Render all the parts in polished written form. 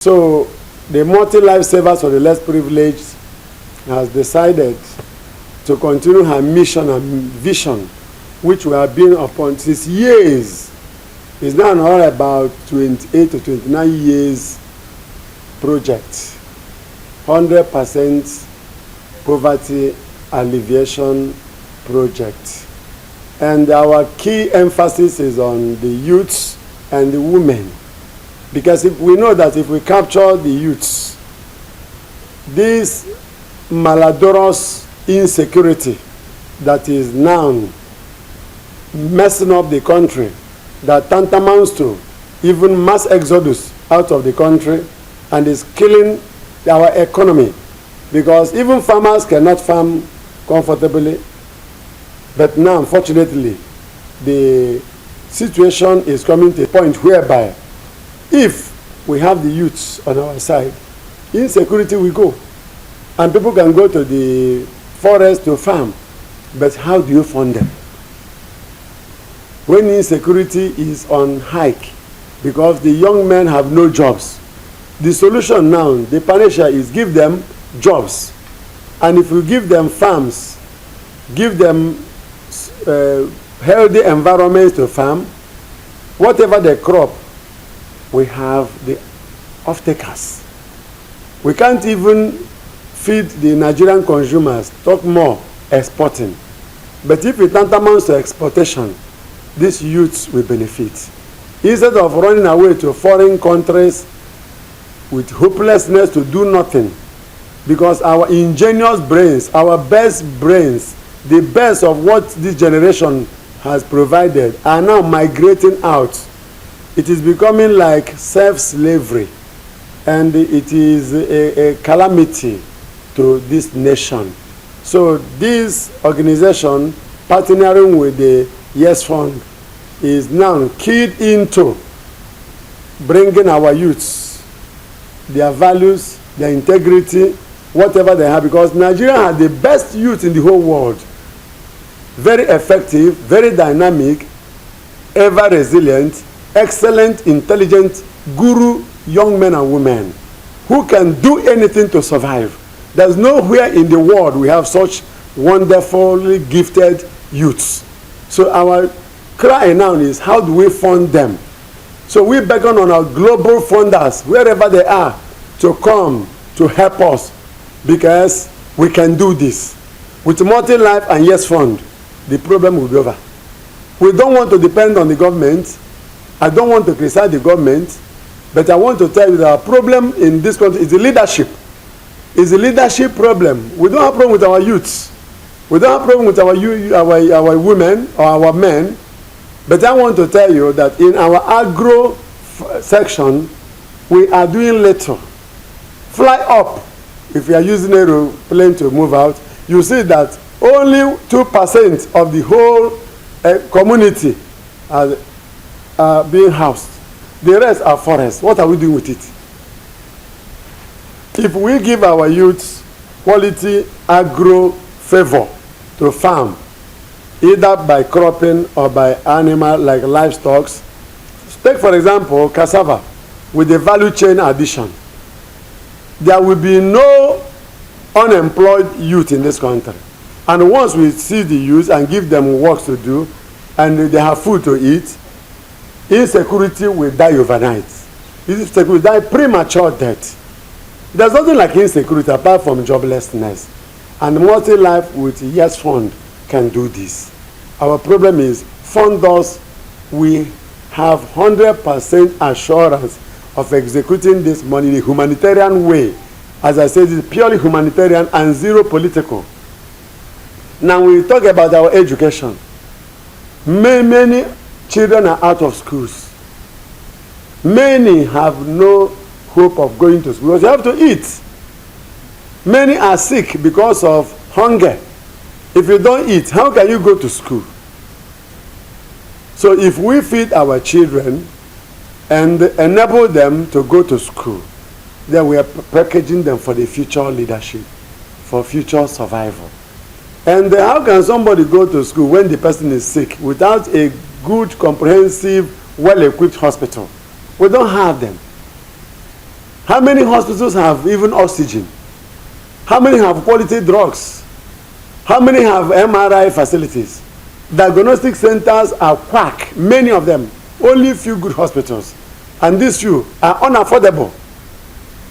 So the multi-lifesavers of the less privileged has decided to continue her mission and vision, which we have been upon since years. It's now all about 28 to 29 years project. 100% poverty alleviation project. And our key emphasis is on the youths and the women. Because if we know that if we capture the youths, this malodorous insecurity that is now messing up the country, that tantamounts to even mass exodus out of the country and is killing our economy, because even farmers cannot farm comfortably. But now, unfortunately, the situation is coming to a point whereby if we have the youths on our side, insecurity will go. And people can go to the forest to farm. But how do you fund them? When insecurity is on hike, because the young men have no jobs, the solution now, the panacea is give them jobs. And if we give them farms, give them healthy environments to farm, whatever the crop, we have the off-takers. We can't even feed the Nigerian consumers, talk more exporting. But if it tantamounts to exportation, these youths will benefit. Instead of running away to foreign countries with hopelessness to do nothing, because our ingenious brains, our best brains, the best of what this generation has provided, are now migrating out. It is becoming like self-slavery, and it is a calamity to this nation. So this organization, partnering with the Yes Fund, is now keyed into bringing our youths, their values, their integrity, whatever they have, because Nigeria has the best youth in the whole world. Very effective, very dynamic, ever resilient, excellent, intelligent, guru young men and women who can do anything to survive. There's nowhere in the world we have such wonderfully gifted youths. So our cry now is, how do we fund them? So we beckon on our global funders, wherever they are, to come to help us, because we can do this. With Multi-Life and Yes Fund, the problem will be over. We don't want to depend on the government. I don't want to criticize the government, but I want to tell you that our problem in this country is the leadership. It's a leadership problem. We don't have a problem with our youths. We don't have a problem with our women or our men. But I want to tell you that in our agro section, we are doing little. Fly up. If you are using an aeroplane to move out, you see that only 2% of the whole community are being housed. The rest are forests. What are we doing with it? If we give our youths quality agro favor to farm, either by cropping or by animal like livestock, take for example cassava with the value chain addition, there will be no unemployed youth in this country. And once we see the youth and give them work to do, and they have food to eat, insecurity will die overnight. Insecurity will die premature death. There's nothing like insecurity apart from joblessness. And Multi-Life with Yes Fund can do this. Our problem is, fund us, we have 100% assurance of executing this money in a humanitarian way. As I said, it's purely humanitarian and zero political. Now we talk about our education. Many children are out of schools. Many have no hope of going to school because they have to eat. Many are sick because of hunger. If you don't eat, how can you go to school? So if we feed our children and enable them to go to school, then we are packaging them for the future leadership, for future survival. And how can somebody go to school when the person is sick without a good, comprehensive, well-equipped hospital? We don't have them. How many hospitals have even oxygen? How many have quality drugs? How many have MRI facilities? Diagnostic centers are quack, many of them. Only few good hospitals. And these few are unaffordable.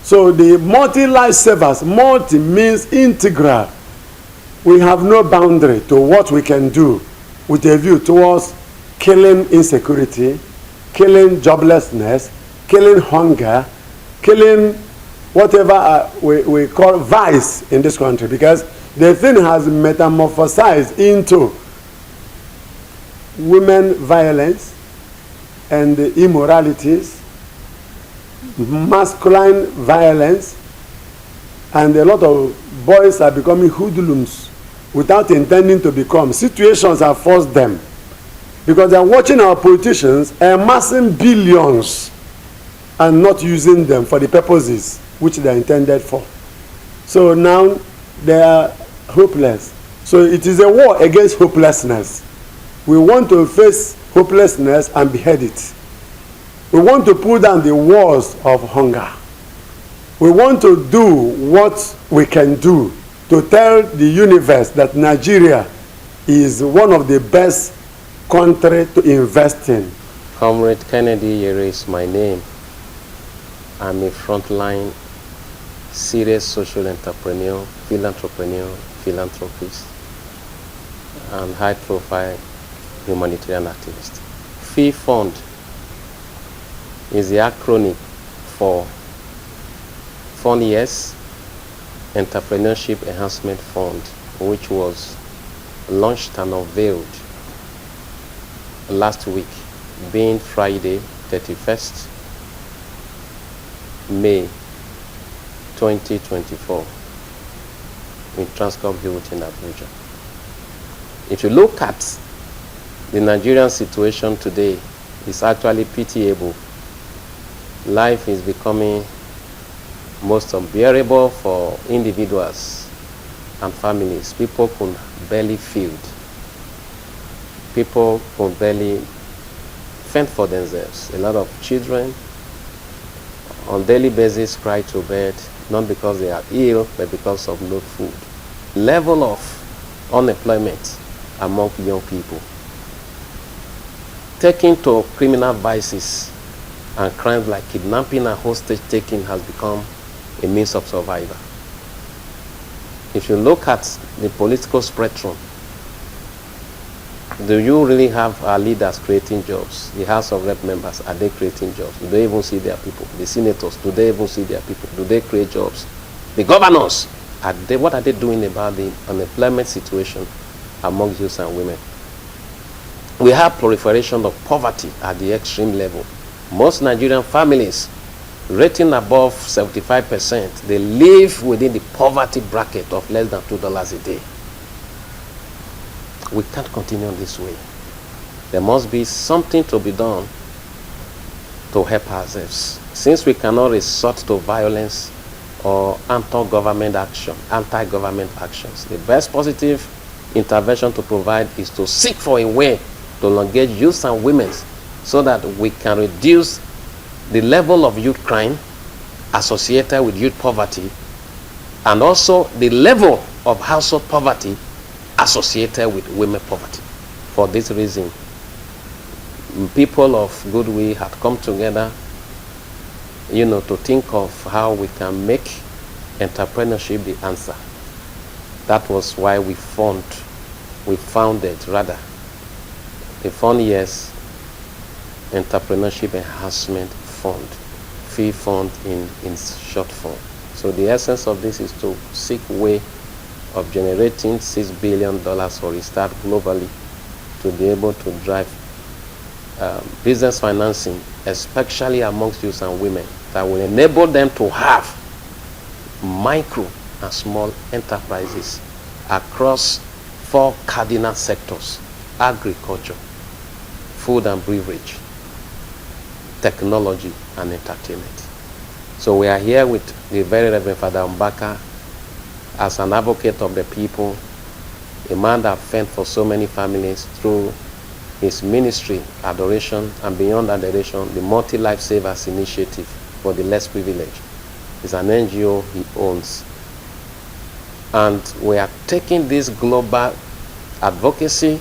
So the multi-lifesavers, multi means integral. We have no boundary to what we can do with a view towards killing insecurity, killing joblessness, killing hunger, killing whatever we call vice in this country, because the thing has metamorphosized into women violence and immoralities, masculine violence, and a lot of boys are becoming hoodlums without intending to become. Situations have forced them, because they are watching our politicians amassing billions and not using them for the purposes which they are intended for. So now they are hopeless. So it is a war against hopelessness. We want to face hopelessness and behead it. We want to pull down the walls of hunger. We want to do what we can do to tell the universe that Nigeria is one of the best countries to invest in. Comrade Kennedy Yere is my name. I'm a frontline, serious social entrepreneur, philanthropist, and high-profile humanitarian activist. Fee Fund is the acronym for Fund Yes Entrepreneurship Enhancement Fund, which was launched and unveiled last week, being Friday, 31st May 2024 in Transcorp Hilton, Abuja. If you look at the Nigerian situation today, it's actually pitiable. Life is becoming most unbearable for individuals and families. People could barely feed. People could barely fend for themselves. A lot of children on daily basis cry to bed, not because they are ill, but because of no food. Level of unemployment among young people, taking to criminal vices and crimes like kidnapping and hostage taking has become a means of survival. If you look at the political spectrum, do you really have our leaders creating jobs? The House of Rep members, are they creating jobs? Do they even see their people? The senators, do they even see their people? Do they create jobs? The governors, what are they doing about the unemployment situation among youth and women? We have proliferation of poverty at the extreme level. Most Nigerian families rating above 75%, they live within the poverty bracket of less than $2 a day. We can't continue this way. There must be something to be done to help ourselves. Since we cannot resort to violence or anti-government actions, the best positive intervention to provide is to seek for a way to engage youth and women so that we can reduce the level of youth crime associated with youth poverty, and also the level of household poverty associated with women poverty. For this reason, people of goodwill had come together, to think of how we can make entrepreneurship the answer. That was why we founded the Fund Yes Entrepreneurship Enhancement Fund, Fee Fund in short form. So the essence of this is to seek a way of generating $6 billion for a start globally to be able to drive business financing, especially amongst youth and women, that will enable them to have micro and small enterprises across 4 cardinal sectors: agriculture, food and beverage, technology, and entertainment. So we are here with the very Reverend Father Mbaka as an advocate of the people, a man that fent for so many families through his ministry, Adoration, and beyond Adoration, the Multi-Life Savers Initiative for the less privileged. It's an NGO he owns. And we are taking this global advocacy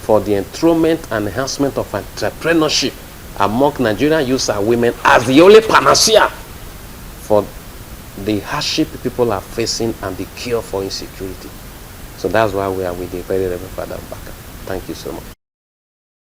for the enthronement and enhancement of entrepreneurship among Nigerian youths and women as the only panacea for the hardship people are facing and the cure for insecurity. So that's why we are with the Very Reverend Father Mbaka. Thank you so much.